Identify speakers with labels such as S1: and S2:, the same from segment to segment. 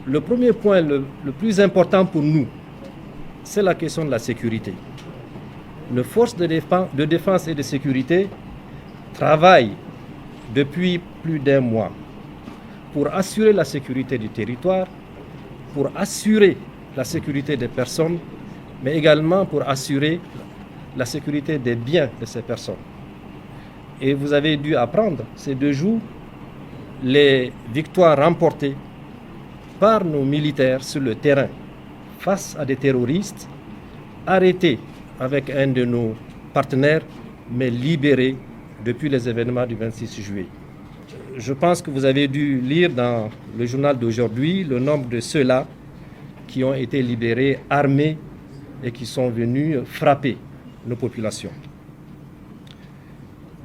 S1: Le premier point, le plus important pour nous, c'est la question de la sécurité. Nos forces de défense et de sécurité travaillent depuis plus d'un mois pour assurer la sécurité du territoire, pour assurer la sécurité des personnes, mais également pour assurer la sécurité des biens de ces personnes. Et vous avez dû apprendre ces 2 jours les victoires remportées par nos militaires sur le terrain face à des terroristes arrêtés avec un de nos partenaires, mais libérés depuis les événements du 26 juillet. Je pense que vous avez dû lire dans le journal d'aujourd'hui le nombre de ceux-là qui ont été libérés, armés et qui sont venus frapper nos populations.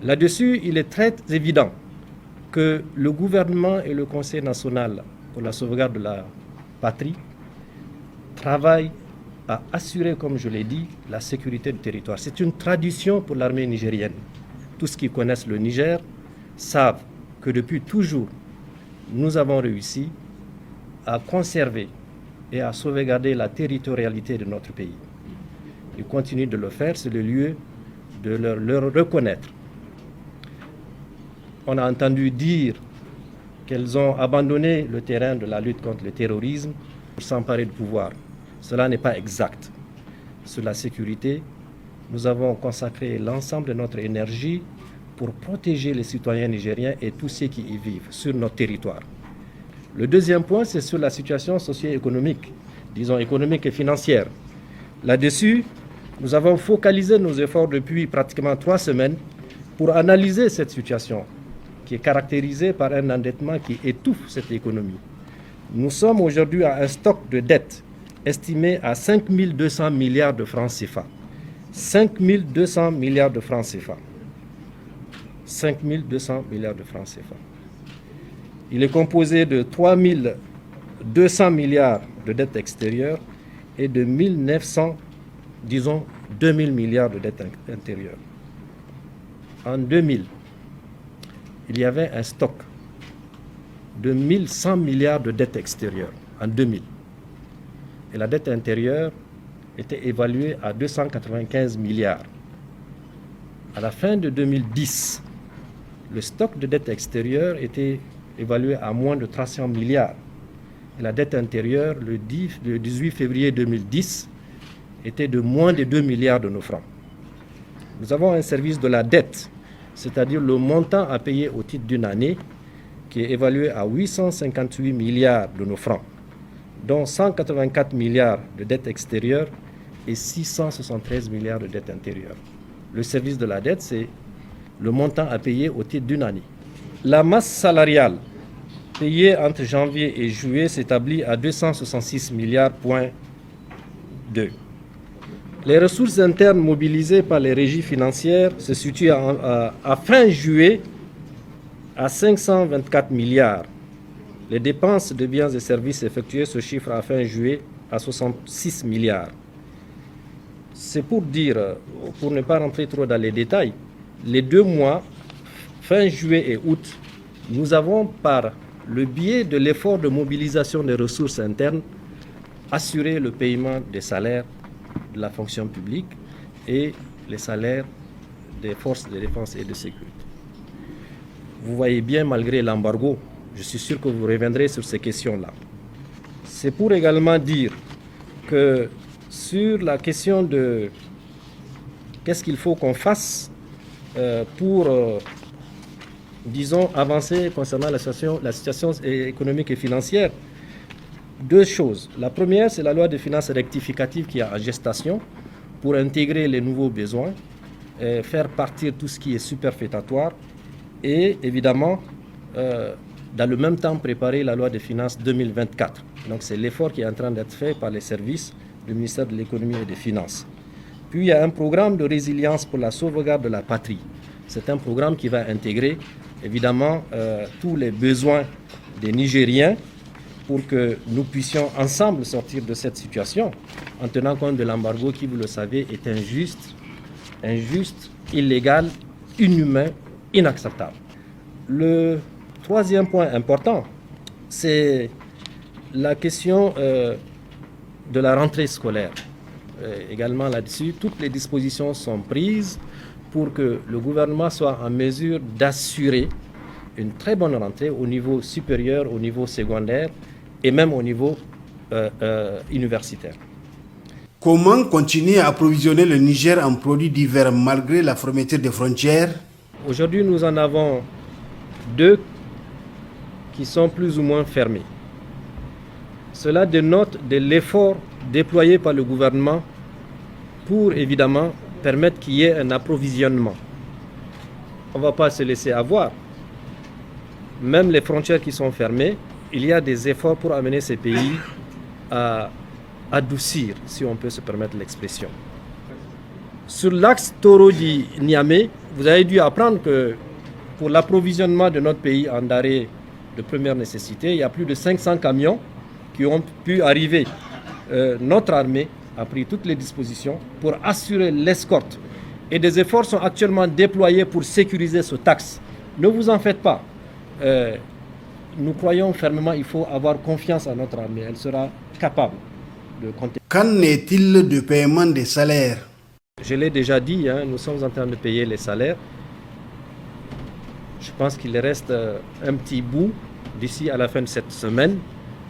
S1: Là-dessus, il est très évident que le gouvernement et le Conseil national pour la sauvegarde de la patrie travaillent à assurer, comme je l'ai dit, la sécurité du territoire. C'est une tradition pour l'armée nigérienne. Tous ceux qui connaissent le Niger savent que depuis toujours, nous avons réussi à conserver et à sauvegarder la territorialité de notre pays. Ils continuent de le faire, c'est le lieu de leur reconnaître. On a entendu dire qu'elles ont abandonné le terrain de la lutte contre le terrorisme pour s'emparer du pouvoir. Cela n'est pas exact. Sur la sécurité, nous avons consacré l'ensemble de notre énergie pour protéger les citoyens nigériens et tous ceux qui y vivent sur notre territoire. Le deuxième point, c'est sur la situation socio-économique, disons économique et financière. Là-dessus, nous avons focalisé nos efforts depuis pratiquement 3 semaines pour analyser cette situation qui est caractérisée par un endettement qui étouffe cette économie. Nous sommes aujourd'hui à un stock de dettes estimé à 5 200 milliards de francs CFA. 5 200 milliards de francs CFA. 5 200 milliards de francs CFA. Il est composé de 3 200 milliards de dettes extérieures et de 1900, disons 2000 milliards de dettes intérieures. En 2000, il y avait un stock de 1100 milliards de dettes extérieures en 2000. Et la dette intérieure était évaluée à 295 milliards. À la fin de 2010, le stock de dette extérieure était évalué à moins de 300 milliards. Et la dette intérieure, le 18 février 2010, était de moins de 2 milliards de nos francs. Nous avons un service de la dette, c'est-à-dire le montant à payer au titre d'une année, qui est évalué à 858 milliards de nos francs, dont 184 milliards de dette extérieure et 673 milliards de dette intérieure. Le service de la dette, c'est le montant à payer au titre d'une année. La masse salariale payée entre janvier et juillet s'établit à 266 milliards,2. Les ressources internes mobilisées par les régies financières se situent à fin juillet à 524 milliards. Les dépenses de biens et services effectuées se chiffrent à fin juillet à 66 milliards. C'est pour dire, pour ne pas rentrer trop dans les détails, les 2 mois, fin juillet et août, nous avons, par le biais de l'effort de mobilisation des ressources internes, assuré le paiement des salaires de la fonction publique et les salaires des forces de défense et de sécurité. Vous voyez bien, malgré l'embargo, je suis sûr que vous reviendrez sur ces questions-là. C'est pour également dire que sur la question de qu'est-ce qu'il faut qu'on fasse pour, disons, avancer concernant la situation économique et financière, 2 choses. La première, c'est la loi de finances rectificative qui est en gestation pour intégrer les nouveaux besoins, faire partir tout ce qui est superfétatoire et évidemment, dans le même temps, préparer la loi de finances 2024. Donc c'est l'effort qui est en train d'être fait par les services du ministère de l'économie et des finances. Puis il y a un programme de résilience pour la sauvegarde de la patrie. C'est un programme qui va intégrer évidemment tous les besoins des Nigériens pour que nous puissions ensemble sortir de cette situation en tenant compte de l'embargo qui, vous le savez, est injuste, illégal, inhumain, inacceptable. Le troisième point important, c'est La question de la rentrée scolaire, également là-dessus, toutes les dispositions sont prises pour que le gouvernement soit en mesure d'assurer une très bonne rentrée au niveau supérieur, au niveau secondaire et même au niveau universitaire.
S2: Comment continuer à approvisionner le Niger en produits divers malgré la fermeture des frontières?
S1: Aujourd'hui, nous en avons 2 qui sont plus ou moins fermés. Cela dénote de l'effort déployé par le gouvernement pour évidemment permettre qu'il y ait un approvisionnement. On ne va pas se laisser avoir. Même les frontières qui sont fermées, il y a des efforts pour amener ces pays à adoucir, si on peut se permettre l'expression. Sur l'axe Torodi-Niamey, vous avez dû apprendre que pour l'approvisionnement de notre pays en denrées de première nécessité, il y a plus de 500 camions qui ont pu arriver. Notre armée a pris toutes les dispositions pour assurer l'escorte. Et des efforts sont actuellement déployés pour sécuriser ce axe. Ne vous en faites pas. Nous croyons fermement qu'il faut avoir confiance en notre armée. Elle sera capable de compter.
S2: Qu'en est-il du paiement des salaires?
S1: Je l'ai déjà dit, nous sommes en train de payer les salaires. Je pense qu'il reste un petit bout. D'ici à la fin de cette semaine,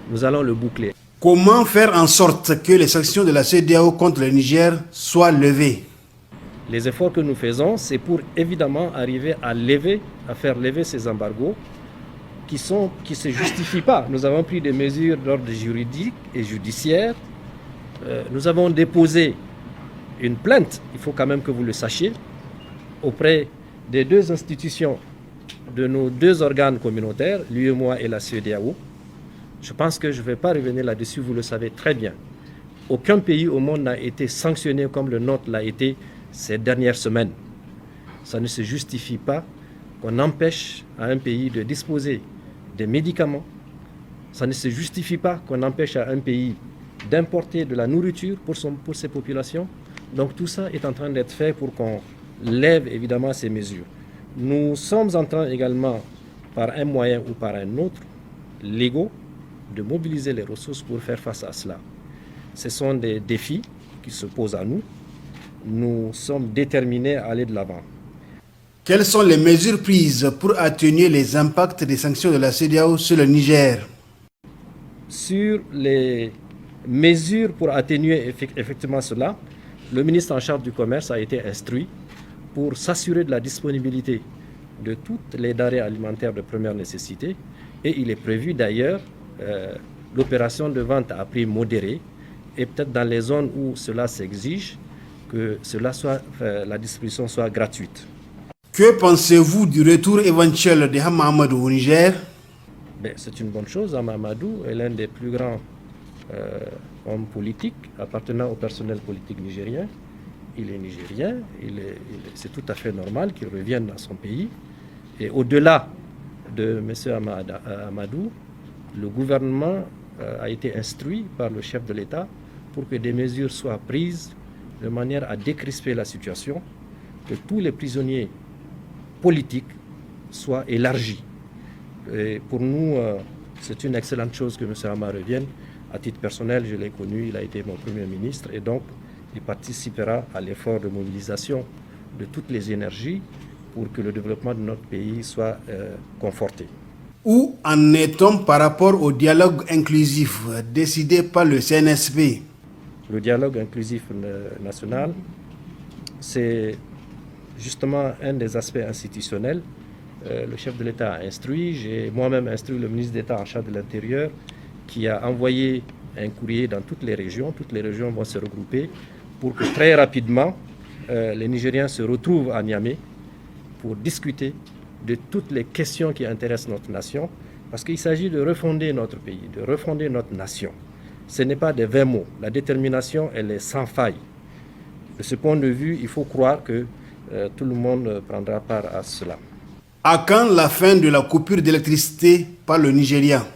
S1: nous allons le boucler.
S2: Comment faire en sorte que les sanctions de la CEDEAO contre le Niger soient levées?
S1: Les efforts que nous faisons, c'est pour évidemment arriver à faire lever ces embargos qui ne se justifient pas. Nous avons pris des mesures d'ordre juridique et judiciaire. Nous avons déposé une plainte, il faut quand même que vous le sachiez, auprès des 2 institutions de nos 2 organes communautaires, l'UEMOA et la CEDEAO. Je pense que je ne vais pas revenir là-dessus, vous le savez très bien. Aucun pays au monde n'a été sanctionné comme le nôtre l'a été ces dernières semaines. Ça ne se justifie pas qu'on empêche à un pays de disposer des médicaments. Ça ne se justifie pas qu'on empêche à un pays d'importer de la nourriture pour ses populations. Donc tout ça est en train d'être fait pour qu'on lève évidemment ces mesures. Nous sommes en train également, par un moyen ou par un autre, légaux, de mobiliser les ressources pour faire face à cela. Ce sont des défis qui se posent à nous. Nous sommes déterminés à aller de l'avant.
S2: Quelles sont les mesures prises pour atténuer les impacts des sanctions de la CEDEAO sur le Niger?
S1: Sur les mesures pour atténuer effectivement cela, le ministre en charge du commerce a été instruit pour s'assurer de la disponibilité de toutes les denrées alimentaires de première nécessité. Et il est prévu d'ailleurs l'opération de vente à prix modéré et peut-être dans les zones où cela s'exige, que la distribution soit gratuite.
S2: Que pensez-vous du retour éventuel de Hama Amadou au Niger?
S1: C'est une bonne chose. Hama Amadou est l'un des plus grands hommes politiques appartenant au personnel politique nigérien. Il est nigérien, c'est tout à fait normal qu'il revienne dans son pays. Et au-delà de M. Amadou, le gouvernement a été instruit par le chef de l'État pour que des mesures soient prises de manière à décrisper la situation, que tous les prisonniers politiques soient élargis. Et pour nous, c'est une excellente chose que M. Hama revienne. À titre personnel, je l'ai connu, il a été mon Premier ministre et donc il participera à l'effort de mobilisation de toutes les énergies pour que le développement de notre pays soit conforté.
S2: Où en est-on par rapport au dialogue inclusif décidé par le CNSP?
S1: Le dialogue inclusif national, c'est justement un des aspects institutionnels. Le chef de l'État a instruit, j'ai moi-même instruit le ministre d'État en charge de l'Intérieur qui a envoyé un courrier dans toutes les régions. Toutes les régions vont se regrouper pour que très rapidement, les Nigériens se retrouvent à Niamey pour discuter de toutes les questions qui intéressent notre nation, parce qu'il s'agit de refonder notre pays, de refonder notre nation. Ce n'est pas des vains mots. La détermination, elle est sans faille. De ce point de vue, il faut croire que tout le monde prendra part à cela.
S2: À quand la fin de la coupure d'électricité par le Nigeria?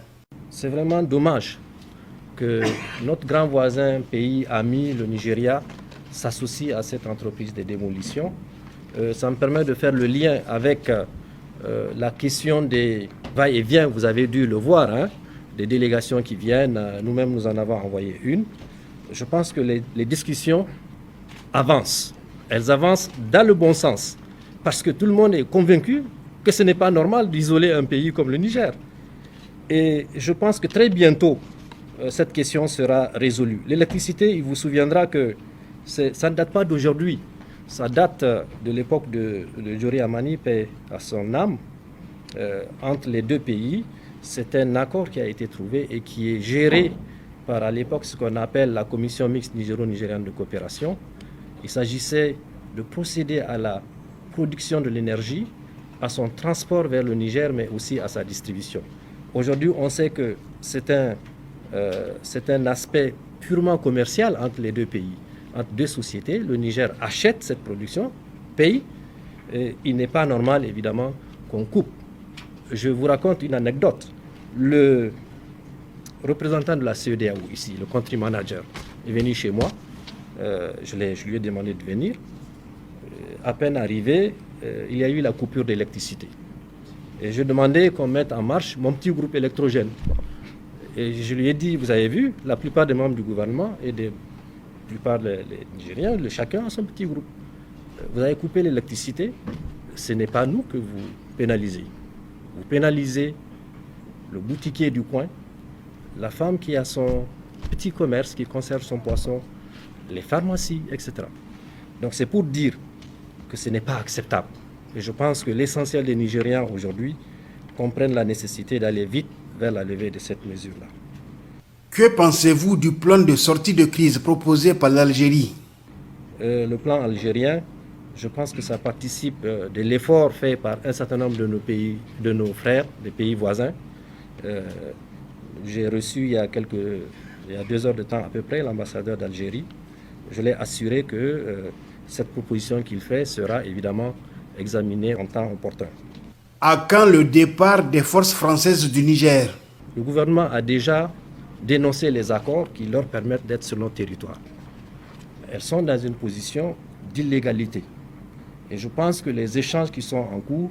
S1: C'est vraiment dommage que notre grand voisin, pays ami, le Nigeria, s'associe à cette entreprise de démolition. Ça me permet de faire le lien avec la question des va-et-vient, vous avez dû le voir, des délégations qui viennent. Nous-mêmes, nous en avons envoyé une. Je pense que les discussions avancent. Elles avancent dans le bon sens. Parce que tout le monde est convaincu que ce n'est pas normal d'isoler un pays comme le Niger. Et je pense que très bientôt, cette question sera résolue. L'électricité, il vous souviendra que ça ne date pas d'aujourd'hui. Ça date de l'époque de Jori Amani, paix à son âme, entre les deux pays. C'est un accord qui a été trouvé et qui est géré par, à l'époque, ce qu'on appelle la Commission mixte nigéro-nigériane de coopération. Il s'agissait de procéder à la production de l'énergie, à son transport vers le Niger, mais aussi à sa distribution. Aujourd'hui, on sait que c'est un aspect purement commercial entre les deux pays, entre deux sociétés. Le Niger achète cette production, paye, et il n'est pas normal, évidemment, qu'on coupe. Je vous raconte une anecdote. Le représentant de la CEDEAO ici, le country manager, est venu chez moi. Je lui ai demandé de venir. À peine arrivé, il y a eu la coupure d'électricité. Et je demandais qu'on mette en marche mon petit groupe électrogène. Et je lui ai dit, vous avez vu, la plupart des membres du gouvernement et la plupart des Nigériens, chacun a son petit groupe. Vous avez coupé l'électricité, ce n'est pas nous que vous pénalisez. Vous pénalisez le boutiquier du coin, la femme qui a son petit commerce, qui conserve son poisson, les pharmacies, etc. Donc c'est pour dire que ce n'est pas acceptable. Et je pense que l'essentiel des Nigériens aujourd'hui comprennent la nécessité d'aller vite vers la levée de cette mesure-là.
S2: Que pensez-vous du plan de sortie de crise proposé par l'Algérie?
S1: Le plan algérien, je pense que ça participe de l'effort fait par un certain nombre de nos pays, de nos frères, des pays voisins. J'ai reçu il y a 2 heures de temps à peu près l'ambassadeur d'Algérie. Je l'ai assuré que cette proposition qu'il fait sera évidemment examinée en temps opportun.
S2: À quand le départ des forces françaises du Niger?
S1: Le gouvernement a déjà dénoncé les accords qui leur permettent d'être sur notre territoire. Elles sont dans une position d'illégalité. Et je pense que les échanges qui sont en cours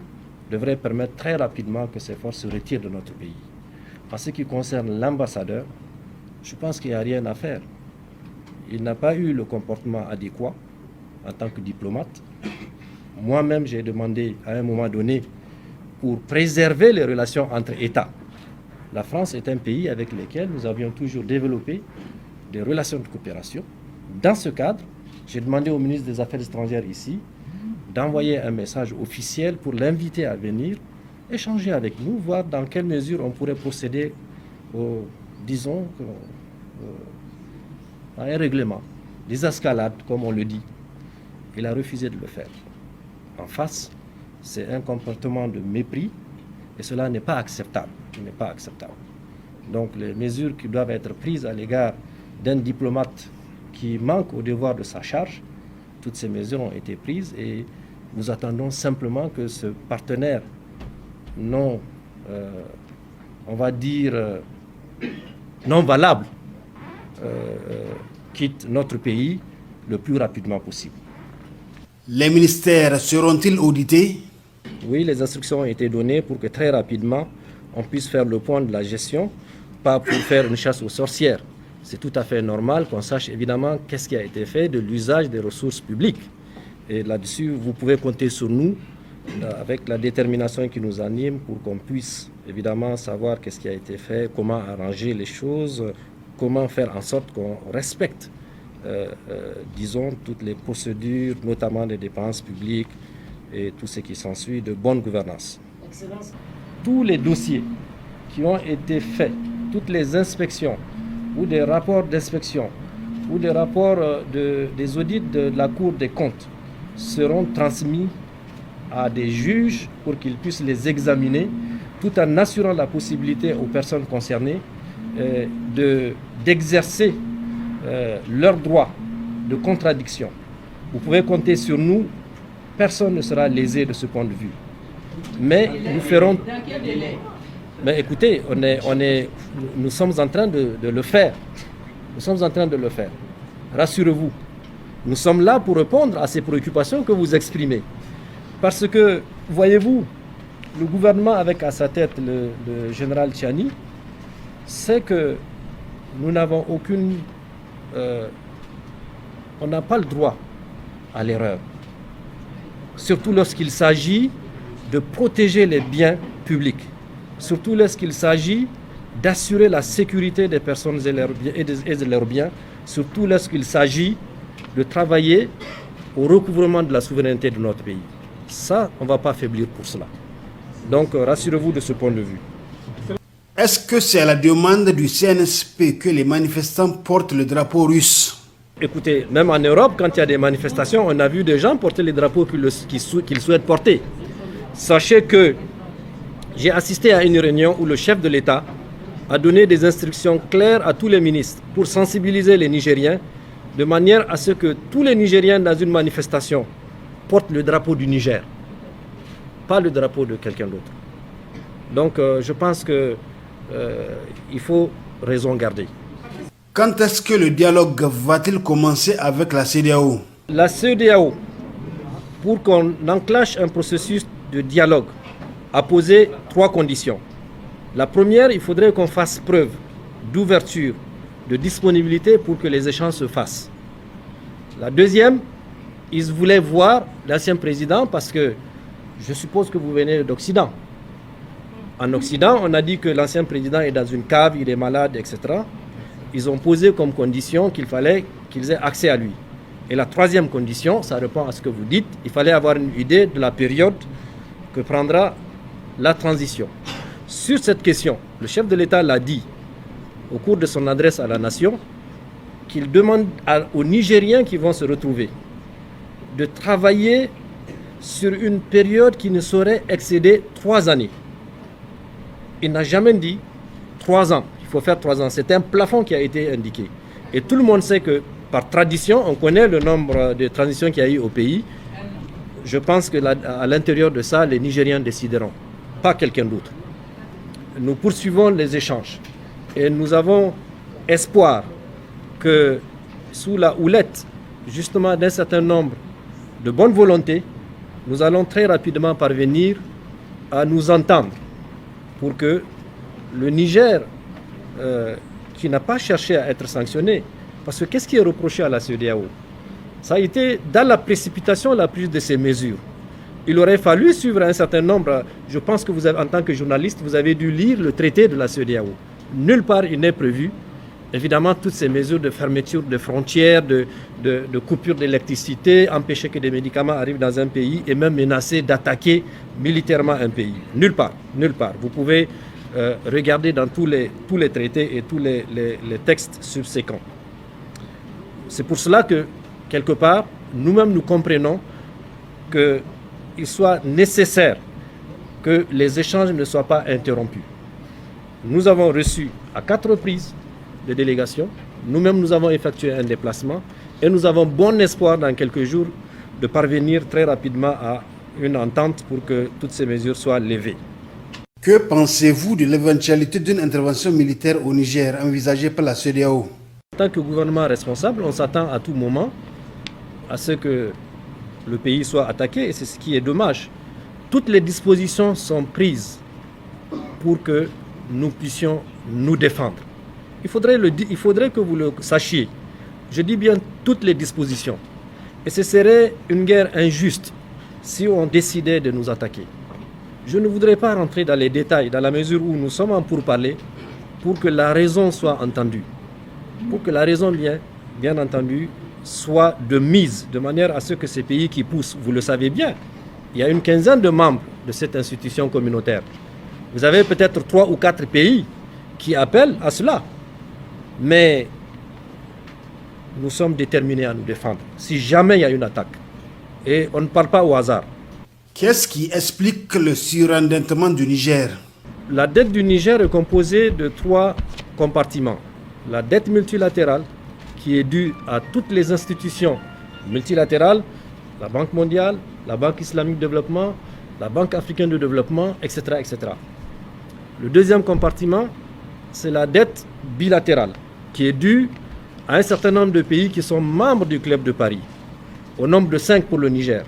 S1: devraient permettre très rapidement que ces forces se retirent de notre pays. En ce qui concerne l'ambassadeur, je pense qu'il n'y a rien à faire. Il n'a pas eu le comportement adéquat en tant que diplomate. Moi-même, j'ai demandé à un moment donné pour préserver les relations entre États. La France est un pays avec lequel nous avions toujours développé des relations de coopération. Dans ce cadre, j'ai demandé au ministre des Affaires étrangères ici d'envoyer un message officiel pour l'inviter à venir échanger avec nous, voir dans quelle mesure on pourrait procéder à un règlement, des escalades, comme on le dit. Il a refusé de le faire. En face, c'est un comportement de mépris et cela n'est pas acceptable. Ce n'est pas acceptable. Donc les mesures qui doivent être prises à l'égard d'un diplomate qui manque au devoir de sa charge, toutes ces mesures ont été prises et nous attendons simplement que ce partenaire non, on va dire, non valable quitte notre pays le plus rapidement possible.
S2: Les ministères seront-ils audités?
S1: Oui, les instructions ont été données pour que très rapidement on puisse faire le point de la gestion, pas pour faire une chasse aux sorcières. C'est tout à fait normal qu'on sache évidemment qu'est-ce qui a été fait de l'usage des ressources publiques. Et là-dessus, vous pouvez compter sur nous avec la détermination qui nous anime pour qu'on puisse évidemment savoir qu'est-ce qui a été fait, comment arranger les choses, comment faire en sorte qu'on respecte, disons, toutes les procédures, notamment des dépenses publiques et tout ce qui s'ensuit de bonne gouvernance. Excellence. Tous les dossiers qui ont été faits, toutes les inspections ou des rapports d'inspection ou des rapports des audits de la Cour des comptes seront transmis à des juges pour qu'ils puissent les examiner tout en assurant la possibilité aux personnes concernées d'exercer leur droit de contradiction. Vous pouvez compter sur nous, personne ne sera lésé de ce point de vue. Mais nous ferons...
S3: Dans quel délai?
S1: Mais écoutez, nous sommes en train de le faire. Nous sommes en train de le faire. Rassurez-vous. Nous sommes là pour répondre à ces préoccupations que vous exprimez. Parce que, voyez-vous, le gouvernement avec à sa tête le général Tchiani c'est que nous n'avons on n'a pas le droit à l'erreur. Surtout lorsqu'il s'agit de protéger les biens publics. Surtout lorsqu'il s'agit d'assurer la sécurité des personnes et de leurs biens. Surtout lorsqu'il s'agit de travailler au recouvrement de la souveraineté de notre pays. Ça, on ne va pas faiblir pour cela. Donc, rassurez-vous de ce point de vue.
S2: Est-ce que c'est à la demande du CNSP que les manifestants portent le drapeau russe?
S1: Écoutez, même en Europe, quand il y a des manifestations, on a vu des gens porter les drapeaux qu'ils souhaitent porter. Sachez que j'ai assisté à une réunion où le chef de l'État a donné des instructions claires à tous les ministres pour sensibiliser les Nigériens de manière à ce que tous les Nigériens dans une manifestation portent le drapeau du Niger, pas le drapeau de quelqu'un d'autre. Donc je pense qu'il faut raison garder.
S2: Quand est-ce que le dialogue va-t-il commencer avec la CEDEAO?
S1: La CEDEAO, pour qu'on enclenche un processus de dialogue, a posé 3 conditions. La première, il faudrait qu'on fasse preuve d'ouverture, de disponibilité pour que les échanges se fassent. La deuxième, ils voulaient voir l'ancien président parce que je suppose que vous venez d'Occident. En Occident, on a dit que l'ancien président est dans une cave, il est malade, etc. Ils ont posé comme condition qu'il fallait qu'ils aient accès à lui. Et la troisième condition, ça répond à ce que vous dites, il fallait avoir une idée de la période que prendra la transition. Sur cette question, le chef de l'État l'a dit au cours de son adresse à la nation, qu'il demande aux Nigériens qui vont se retrouver de travailler sur une période qui ne saurait excéder 3 années. Il n'a jamais dit 3 ans. Il faut faire 3 ans. C'est un plafond qui a été indiqué. Et tout le monde sait que, par tradition, on connaît le nombre de transitions qu'il y a eu au pays. Je pense qu'à l'intérieur de ça, les Nigériens décideront, pas quelqu'un d'autre. Nous poursuivons les échanges. Et nous avons espoir que, sous la houlette, justement, d'un certain nombre de bonnes volontés, nous allons très rapidement parvenir à nous entendre pour que le Niger, qui n'a pas cherché à être sanctionné, parce que qu'est-ce qui est reproché à la CEDEAO? Ça a été dans la précipitation la prise de ces mesures. Il aurait fallu suivre un certain nombre. Je pense que vous avez, en tant que journaliste, vous avez dû lire le traité de la CEDEAO. Nulle part il n'est prévu, évidemment, toutes ces mesures de fermeture de frontières, de coupure d'électricité, empêcher que des médicaments arrivent dans un pays et même menacer d'attaquer militairement un pays. Nulle part, nulle part. Vous pouvez regarder dans tous les traités et tous les textes subséquents. C'est pour cela que, quelque part, nous-mêmes nous comprenons qu'il soit nécessaire que les échanges ne soient pas interrompus. Nous avons reçu à 4 reprises des délégations. Nous-mêmes, nous avons effectué un déplacement et nous avons bon espoir dans quelques jours de parvenir très rapidement à une entente pour que toutes ces mesures soient levées.
S2: Que pensez-vous de l'éventualité d'une intervention militaire au Niger envisagée par la CEDEAO?
S1: En tant que gouvernement responsable, on s'attend à tout moment à ce que le pays soit attaqué et c'est ce qui est dommage. Toutes les dispositions sont prises pour que nous puissions nous défendre. Il faudrait que vous le sachiez. Je dis bien toutes les dispositions. Et ce serait une guerre injuste si on décidait de nous attaquer. Je ne voudrais pas rentrer dans les détails, dans la mesure où nous sommes en pourparlers, pour que la raison soit entendue. Pour que la raison, bien entendu, soit de mise, de manière à ce que ces pays qui poussent, vous le savez bien, il y a une quinzaine de membres de cette institution communautaire. Vous avez peut-être 3 ou 4 pays qui appellent à cela. Mais nous sommes déterminés à nous défendre, si jamais il y a une attaque. Et on ne parle pas au hasard.
S2: Qu'est-ce qui explique le surendettement du Niger?
S1: La dette du Niger est composée de 3 compartiments. La dette multilatérale, qui est due à toutes les institutions multilatérales, la Banque mondiale, la Banque islamique de développement, la Banque africaine de développement, etc., etc. Le deuxième compartiment, c'est la dette bilatérale, qui est due à un certain nombre de pays qui sont membres du Club de Paris, au nombre de 5 pour le Niger.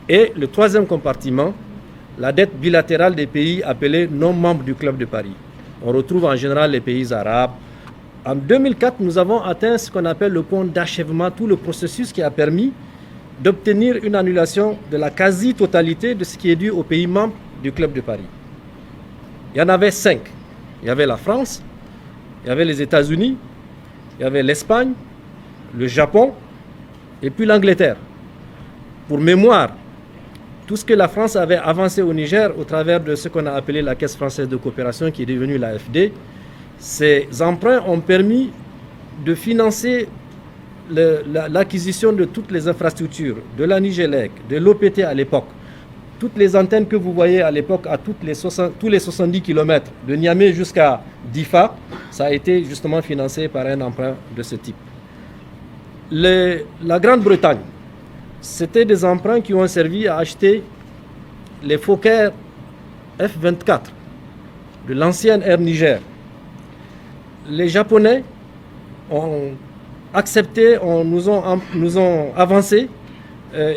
S1: Et le troisième compartiment, la dette bilatérale des pays appelés non membres du Club de Paris. On retrouve en général les pays arabes. En 2004, nous avons atteint ce qu'on appelle le point d'achèvement, tout le processus qui a permis d'obtenir une annulation de la quasi-totalité de ce qui est dû aux pays membres du Club de Paris. Il y en avait 5. Il y avait la France, il y avait les États-Unis, il y avait l'Espagne, le Japon et puis l'Angleterre. Pour mémoire, tout ce que la France avait avancé au Niger au travers de ce qu'on a appelé la Caisse française de coopération qui est devenue l'AFD, ces emprunts ont permis de financer l'acquisition de toutes les infrastructures, de la Nigélec, de l'OPT à l'époque. Toutes les antennes que vous voyez à l'époque à tous les 70 km de Niamey jusqu'à Difa, ça a été justement financé par un emprunt de ce type. La Grande-Bretagne, c'était des emprunts qui ont servi à acheter les Fokker F-24 de l'ancienne Air Niger. Les Japonais ont accepté, nous ont avancé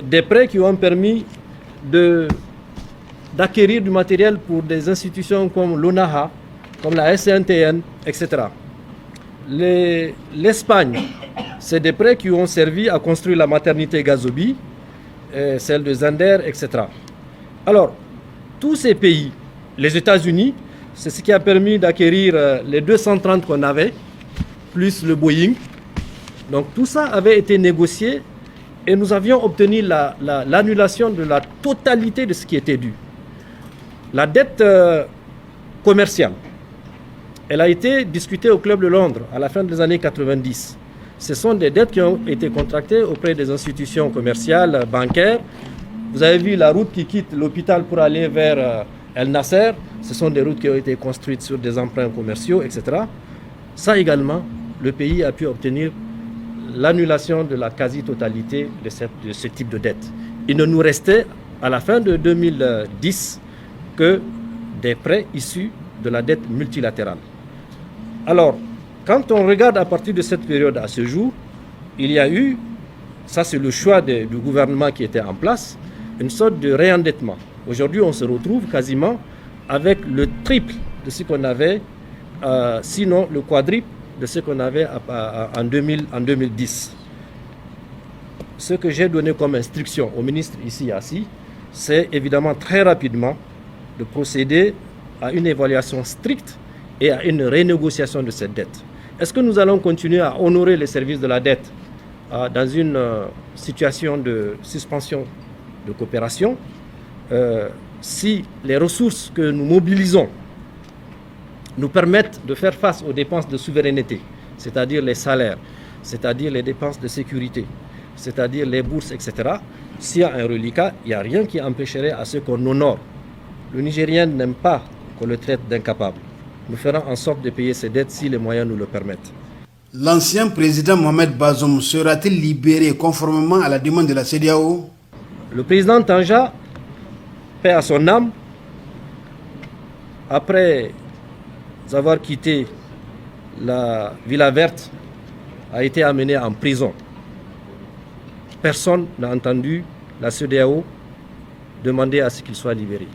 S1: des prêts qui ont permis d'acquérir du matériel pour des institutions comme l'ONAHA, comme la SNTN, etc. L'Espagne, c'est des prêts qui ont servi à construire la maternité Gazobi, celle de Zander, etc. Alors, tous ces pays, les États-Unis, c'est ce qui a permis d'acquérir les 230 qu'on avait, plus le Boeing. Donc tout ça avait été négocié et nous avions obtenu l'annulation de la totalité de ce qui était dû. La dette commerciale, elle a été discutée au Club de Londres à la fin des années 90. Ce sont des dettes qui ont été contractées auprès des institutions commerciales, bancaires. Vous avez vu la route qui quitte l'hôpital pour aller vers El Nasser. Ce sont des routes qui ont été construites sur des emprunts commerciaux, etc. Ça également, le pays a pu obtenir l'annulation de la quasi-totalité de ce type de dette. Il ne nous restait à la fin de 2010 que des prêts issus de la dette multilatérale. Alors, quand on regarde à partir de cette période à ce jour, il y a eu, ça c'est le choix du gouvernement qui était en place, une sorte de réendettement. Aujourd'hui, on se retrouve quasiment avec le triple de ce qu'on avait, sinon le quadruple de ce qu'on avait en 2010. Ce que j'ai donné comme instruction au ministre ici assis, c'est évidemment très rapidement de procéder à une évaluation stricte et à une renégociation de cette dette. Est-ce que nous allons continuer à honorer les services de la dette dans une situation de suspension de coopération si les ressources que nous mobilisons nous permettent de faire face aux dépenses de souveraineté, c'est-à-dire les salaires, c'est-à-dire les dépenses de sécurité, c'est-à-dire les bourses, etc. S'il y a un reliquat, il n'y a rien qui empêcherait à ce qu'on honore. Le Nigérien n'aime pas qu'on le traite d'incapable. Nous ferons en sorte de payer ses dettes si les moyens nous le permettent.
S2: L'ancien président Mohamed Bazoum sera-t-il libéré conformément à la demande de la CEDEAO?
S1: Le président Tanja, paix à son âme, après avoir quitté la Villa Verte, a été amené en prison. Personne n'a entendu la CEDEAO demander à ce qu'il soit libéré.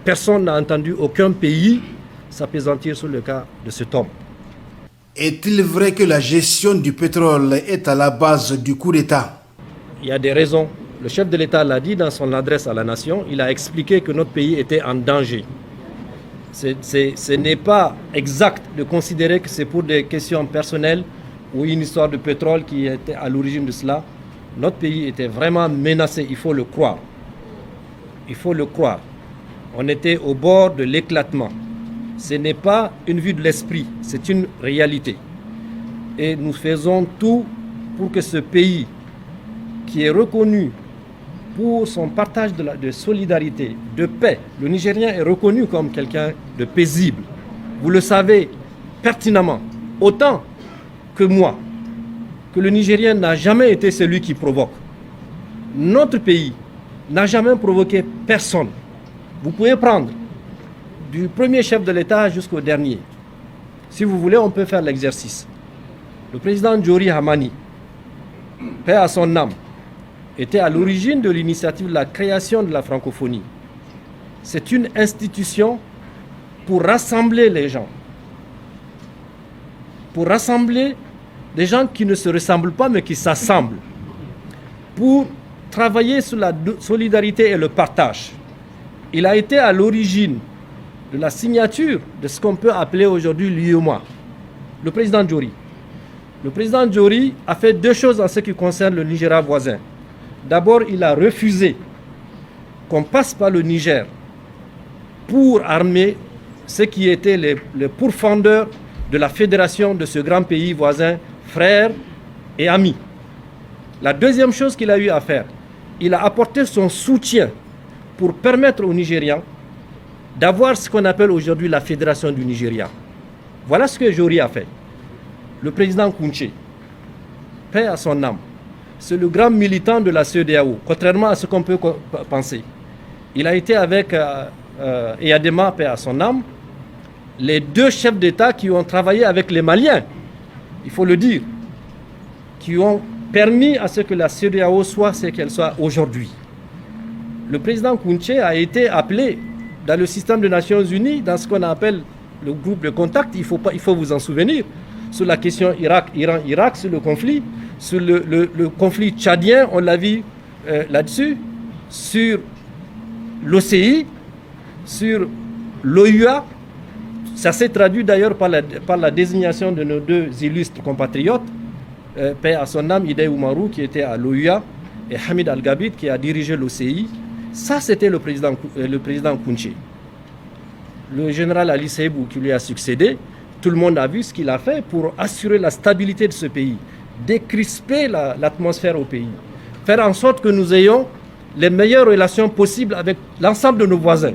S1: Personne n'a entendu aucun pays s'appesantir sur le cas de cet homme.
S2: Est-il vrai que la gestion du pétrole est à la base du coup d'État?
S1: Il y a des raisons. Le chef de l'État l'a dit dans son adresse à la nation. Il a expliqué que notre pays était en danger. Ce n'est pas exact de considérer que c'est pour des questions personnelles ou une histoire de pétrole qui était à l'origine de cela. Notre pays était vraiment menacé, il faut le croire. Il faut le croire. On était au bord de l'éclatement. Ce n'est pas une vue de l'esprit, c'est une réalité. Et nous faisons tout pour que ce pays, qui est reconnu pour son partage de solidarité, de paix, le Nigérien est reconnu comme quelqu'un de paisible. Vous le savez pertinemment, autant que moi, que le Nigérien n'a jamais été celui qui provoque. Notre pays n'a jamais provoqué personne. Vous pouvez prendre du premier chef de l'État jusqu'au dernier. Si vous voulez, on peut faire l'exercice. Le président Djori Hamani, paix à son âme, était à l'origine de l'initiative de la création de la francophonie. C'est une institution pour rassembler les gens. Pour rassembler des gens qui ne se ressemblent pas mais qui s'assemblent. Pour travailler sur la solidarité et le partage. Il a été à l'origine de la signature de ce qu'on peut appeler aujourd'hui l'UEMOA, le président Djori. Le président Djori a fait deux choses en ce qui concerne le Nigeria voisin. D'abord, il a refusé qu'on passe par le Niger pour armer ceux qui étaient les pourfendeurs de la fédération de ce grand pays voisin, frères et amis. La deuxième chose qu'il a eu à faire, il a apporté son soutien pour permettre aux Nigérians d'avoir ce qu'on appelle aujourd'hui la fédération du Nigeria. Voilà ce que Djori a fait. Le président Kountché, paix à son âme, c'est le grand militant de la CEDEAO, contrairement à ce qu'on peut penser. Il a été avec Eyadema, paix à son âme, les deux chefs d'État qui ont travaillé avec les Maliens, il faut le dire, qui ont permis à ce que la CEDEAO soit ce qu'elle soit aujourd'hui. Le président Kountché a été appelé dans le système des Nations Unies, dans ce qu'on appelle le groupe de contact, il faut vous en souvenir, sur la question Iran-Irak, sur le conflit, sur le conflit tchadien, on l'a vu là-dessus, sur l'OCI, sur l'OUA. Ça s'est traduit d'ailleurs par la désignation de nos deux illustres compatriotes, paix à son âme, Idé Oumarou, qui était à l'OUA, et Hamid Al-Gabid, qui a dirigé l'OCI. Ça, c'était le président Kountché. Le général Ali Seibou, qui lui a succédé, tout le monde a vu ce qu'il a fait pour assurer la stabilité de ce pays, décrisper l'atmosphère au pays, faire en sorte que nous ayons les meilleures relations possibles avec l'ensemble de nos voisins.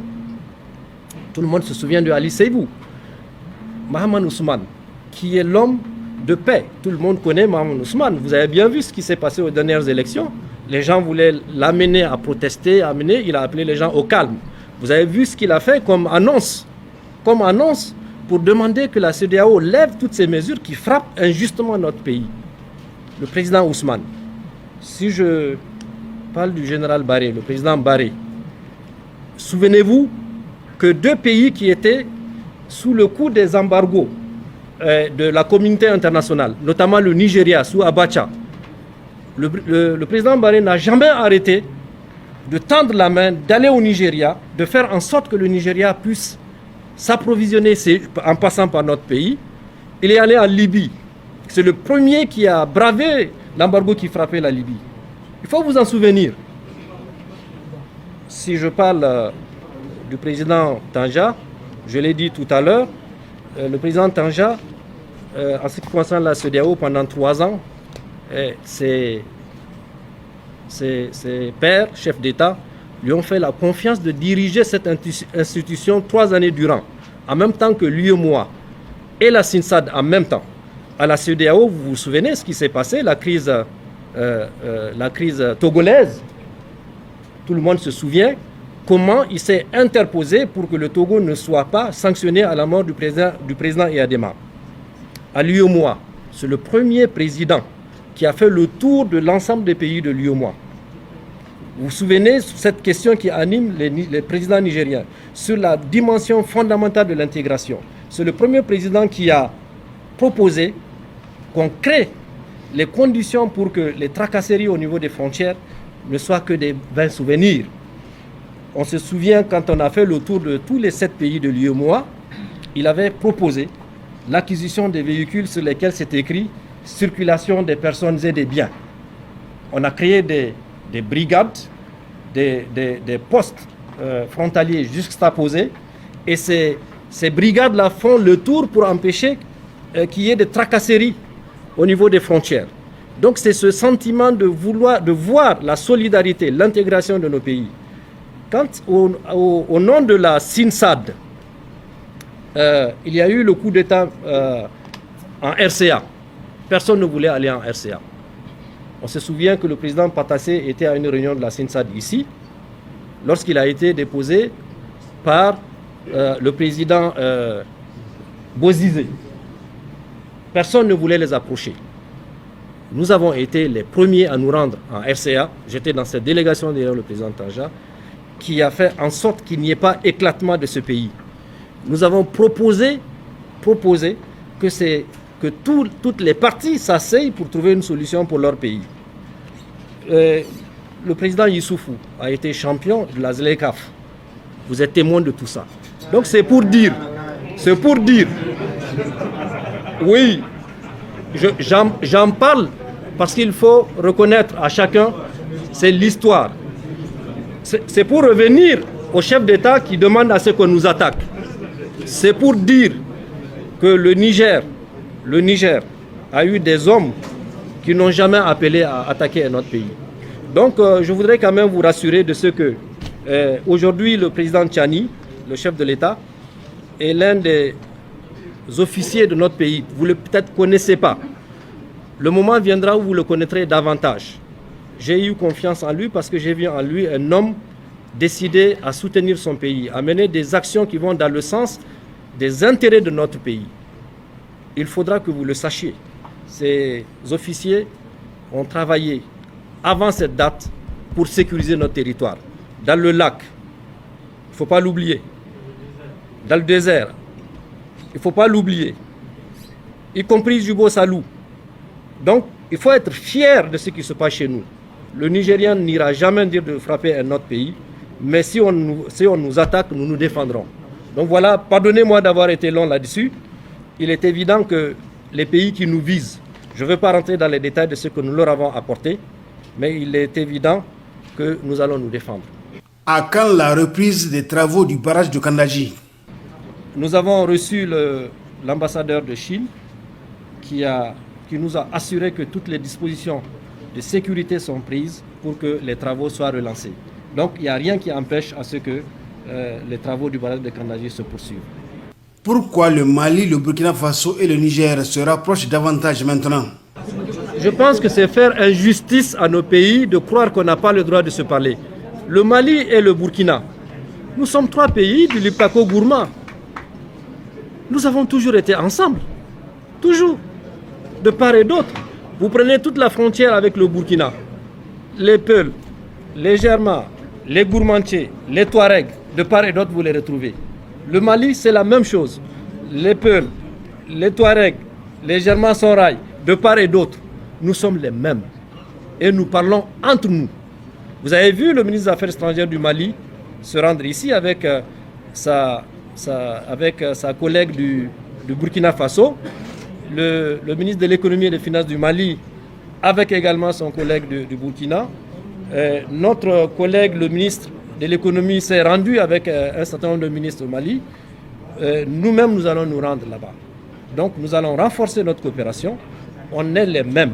S1: Tout le monde se souvient de Ali Seibou. Mahaman Ousmane, qui est l'homme de paix. Tout le monde connaît Mahaman Ousmane. Vous avez bien vu ce qui s'est passé aux dernières élections. Les gens voulaient l'amener à protester, il a appelé les gens au calme. Vous avez vu ce qu'il a fait comme annonce pour demander que la CEDEAO lève toutes ces mesures qui frappent injustement notre pays. Le président Ousmane, si je parle du général Barré, le président Barré, souvenez-vous que deux pays qui étaient sous le coup des embargos de la communauté internationale, notamment le Nigeria, sous Abacha, le président Barré n'a jamais arrêté de tendre la main, d'aller au Nigeria, de faire en sorte que le Nigeria puisse s'approvisionner en passant par notre pays. Il est allé en Libye. C'est le premier qui a bravé l'embargo qui frappait la Libye. Il faut vous en souvenir. Si je parle du président Tanja, je l'ai dit tout à l'heure, le président Tanja, en ce qui concerne la CEDEAO pendant 3 ans, ses pairs, chefs d'État, lui ont fait la confiance de diriger cette institution 3 années durant, en même temps que l'UEMOA et la SINSAD en même temps. À la CEDEAO, vous vous souvenez ce qui s'est passé, la crise togolaise. Tout le monde se souvient comment il s'est interposé pour que le Togo ne soit pas sanctionné à la mort du président Eyadema. À l'UEMOA, c'est le premier président qui a fait le tour de l'ensemble des pays de l'UEMOA. Vous vous souvenez de cette question qui anime les présidents nigériens sur la dimension fondamentale de l'intégration. C'est le premier président qui a proposé qu'on crée les conditions pour que les tracasseries au niveau des frontières ne soient que des vains souvenirs. On se souvient quand on a fait le tour de tous les 7 pays de l'UEMOA, il avait proposé l'acquisition des véhicules sur lesquels c'est écrit « circulation des personnes et des biens ». On a créé des brigades, des postes frontaliers juxtaposés, et ces brigades-là font le tour pour empêcher qu'il y ait des tracasseries au niveau des frontières. Donc c'est ce sentiment de voir la solidarité, l'intégration de nos pays. Quand au nom de la SINSAD, il y a eu le coup d'État en RCA, personne ne voulait aller en RCA. On se souvient que le président Patassé était à une réunion de la SINSAD ici, lorsqu'il a été déposé par le président Bozizé. Personne ne voulait les approcher. Nous avons été les premiers à nous rendre en RCA. J'étais dans cette délégation derrière le président Tanja, qui a fait en sorte qu'il n'y ait pas éclatement de ce pays. nous avons proposé que toutes les parties s'asseyent pour trouver une solution pour leur pays. Le président Issoufou a été champion de la ZLECAf. Vous êtes témoin de tout ça. Donc c'est pour dire, oui, j'en parle parce qu'il faut reconnaître à chacun, c'est l'histoire. C'est pour revenir au chef d'État qui demande à ce qu'on nous attaque. C'est pour dire que le Niger a eu des hommes qui n'ont jamais appelé à attaquer un autre pays. Donc je voudrais quand même vous rassurer de ce que aujourd'hui le président Tchani, le chef de l'État, est l'un des officiers de notre pays. Vous ne le peut-être connaissez pas. Le moment viendra où vous le connaîtrez davantage. J'ai eu confiance en lui parce que j'ai vu en lui un homme décidé à soutenir son pays, à mener des actions qui vont dans le sens des intérêts de notre pays. Il faudra que vous le sachiez. Ces officiers ont travaillé avant cette date pour sécuriser notre territoire. Dans le lac, il ne faut pas l'oublier. Dans le désert, il ne faut pas l'oublier. Y compris Jubo Salou. Donc, il faut être fier de ce qui se passe chez nous. Le Nigérien n'ira jamais dire de frapper un autre pays, mais si on nous attaque, nous nous défendrons. Donc voilà, pardonnez-moi d'avoir été long là-dessus. Il est évident que les pays qui nous visent, je ne veux pas rentrer dans les détails de ce que nous leur avons apporté, mais il est évident que nous allons nous défendre.
S2: À quand la reprise des travaux du barrage de Kandaji?
S1: Nous avons reçu l'ambassadeur de Chine qui nous a assuré que toutes les dispositions de sécurité sont prises pour que les travaux soient relancés. Donc il n'y a rien qui empêche à ce que les travaux du barrage de Kandaji se poursuivent.
S2: Pourquoi le Mali, le Burkina Faso et le Niger se rapprochent davantage maintenant?
S1: Je pense que c'est faire injustice à nos pays de croire qu'on n'a pas le droit de se parler. Le Mali et le Burkina, nous sommes trois pays du Liptako-Gourma. Nous avons toujours été ensemble, toujours, de part et d'autre. Vous prenez toute la frontière avec le Burkina, les Peuls, les Germains, les Gourmantiers, les Touaregs, de part et d'autre vous les retrouvez. Le Mali, c'est la même chose. Les Peuls, les Touaregs, les Germains Sonrail, de part et d'autre, nous sommes les mêmes. Et nous parlons entre nous. Vous avez vu le ministre des Affaires étrangères du Mali se rendre ici avec sa collègue du Burkina Faso, le ministre de l'économie et des finances du Mali, avec également son collègue du Burkina. Notre collègue, le ministre de l'économie, s'est rendu avec un certain nombre de ministres au Mali. Nous-mêmes, nous allons nous rendre là-bas. Donc, nous allons renforcer notre coopération. On est les mêmes.